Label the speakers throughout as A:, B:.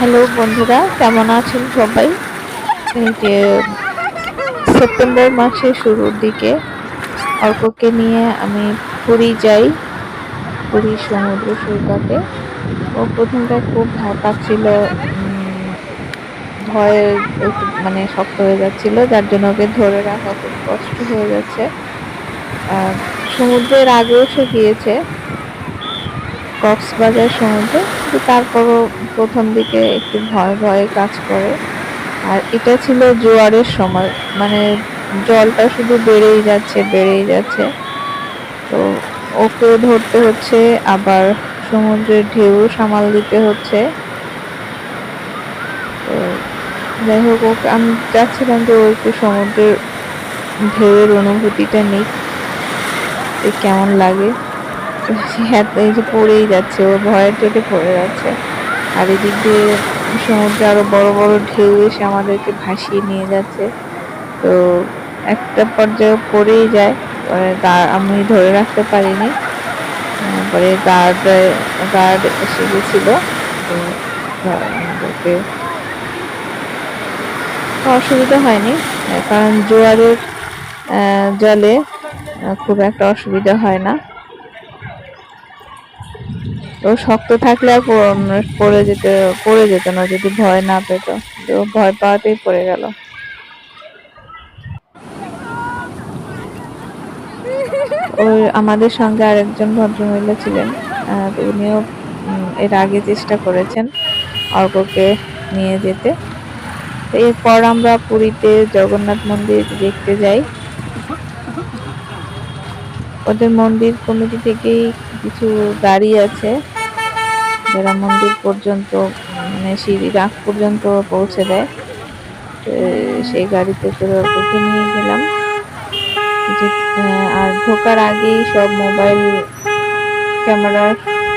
A: Hello বন্ধুরা, কেমন আছেন সবাই? এই যে সেপ্টেম্বর মাসের শুরুর দিকে অর্ককে নিয়ে আমি পুরী যাই, পুরীর সমুদ্র সৈকতে। ও প্রথমটায় খুব ভয় পাচ্ছিল, ভয়ে একটু মানে শক্ত হয়ে যাচ্ছিল, যার জন্য ওকে ধরে রাখা খুব কষ্ট হয়ে যাচ্ছে। আর সমুদ্রের আগেও সে গিয়েছে, কক্সবাজার সমুদ্রে, কিন্তু তারপরও প্রথম দিকে একটু ভয় ভয় কাজ করে। আর এটা ছিল জোয়ারের সময়, মানে জলটা শুধু বেড়েই যাচ্ছে বেড়েই যাচ্ছে। তো ওকেও ধরতে হচ্ছে, আবার সমুদ্রের ঢেউ সামাল দিতে হচ্ছে। তো যাই হোক, ওকে আমি চাচ্ছিলাম যে ও একটু সমুদ্রের ঢেউয়ের অনুভূতিটা নিক, যে কেমন লাগে। তো এই যে পড়েই যাচ্ছে, ও ভয়ের চোটে পড়ে যাচ্ছে। আর এদিক দিয়ে সমুদ্রে আরো বড় বড় ঢেউ এসে আমাদেরকে ভাসিয়ে নিয়ে যাচ্ছে। তো একটা পর্যায়ে পড়েই যায়, পরে আমি ধরে রাখতে পারিনি। পরে গার্ড এসে গেছিল। তো আমাদেরকে অসুবিধা হয়নি, কারণ জোয়ারের জলে খুব একটা অসুবিধা হয় না। তো শক্ত থাকলে আর পড়ে যেত না যদি ভয় না পেত। তো ভয় পাওয়াতেই পড়ে গেল। ওর আমাদের সঙ্গে আরেকজন ভদ্রমহিলা ছিলেন, তো উনিও এর আগে চেষ্টা করেছেন অর্ককে নিয়ে যেতে। তো এরপর আমরা পুরীতে জগন্নাথ মন্দির দেখতে যাই। ওদের মন্দির কমিটি থেকেই কিছু গাড়ি আছে যারা মন্দির পর্যন্ত, মানে সিঁড়ির আগ পর্যন্ত পৌঁছে দেয়। সেই গাড়িতে করে অর্ককে নিয়ে গেলাম। যে আর ঢোকার আগেই সব মোবাইল, ক্যামেরা,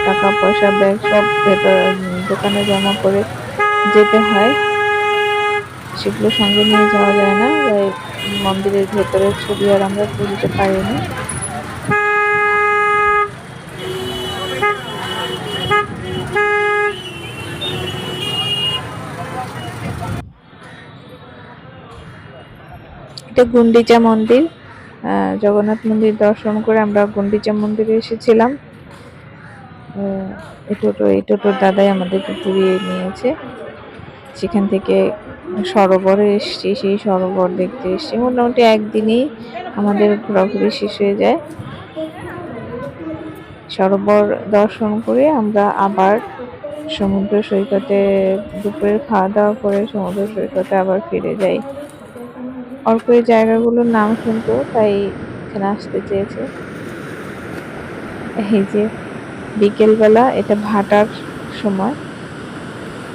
A: টাকা পয়সা, ব্যাগ সব ভেতর দোকানে জমা করে যেতে হয়। সেগুলো সঙ্গে নিয়ে যাওয়া যায় না, তাই মন্দিরের ভেতরের ছবি আর আমরা তুলতে পারিনি। এটা গুন্ডিচা মন্দির। জগন্নাথ মন্দির দর্শন করে আমরা গুন্ডিচা মন্দিরে এসেছিলাম। এই টোটোর দাদাই আমাদেরকে ঘুরিয়ে নিয়েছে। সেখান থেকে সরোবরে এসছি, সেই সরোবর দেখতে এসছি। মোটামুটি একদিনেই আমাদের ঘোরাঘুরি শেষ হয়ে যায়। সরোবর দর্শন করে আমরা আবার সমুদ্র সৈকতে দুপুরের খাওয়া দাওয়া করে সমুদ্র সৈকতে আবার ফিরে যাই। অল্প এই জায়গাগুলোর নাম শুনতো, তাই এখানে আসতে চেয়েছে। এই যে বিকেলবেলা, এটা ভাটার সময়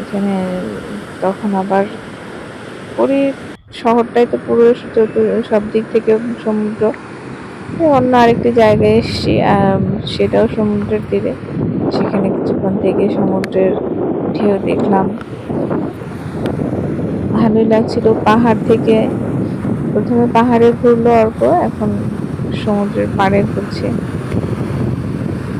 A: এখানে, তখন আবার পুরীর শহরটাই তো পুরো সব দিক থেকে সমুদ্র। অন্য আরেকটি জায়গায় এসেছি, সেটাও সমুদ্রের তীরে। সেখানে কিছুক্ষণ থেকে সমুদ্রের ঢেউ দেখলাম, ভালোই লাগছিল। পাহাড় থেকে প্রথমে পাহাড়ে ঘুরলো অর্ক, এখন সমুদ্রের পাড়ে ঘুরছে।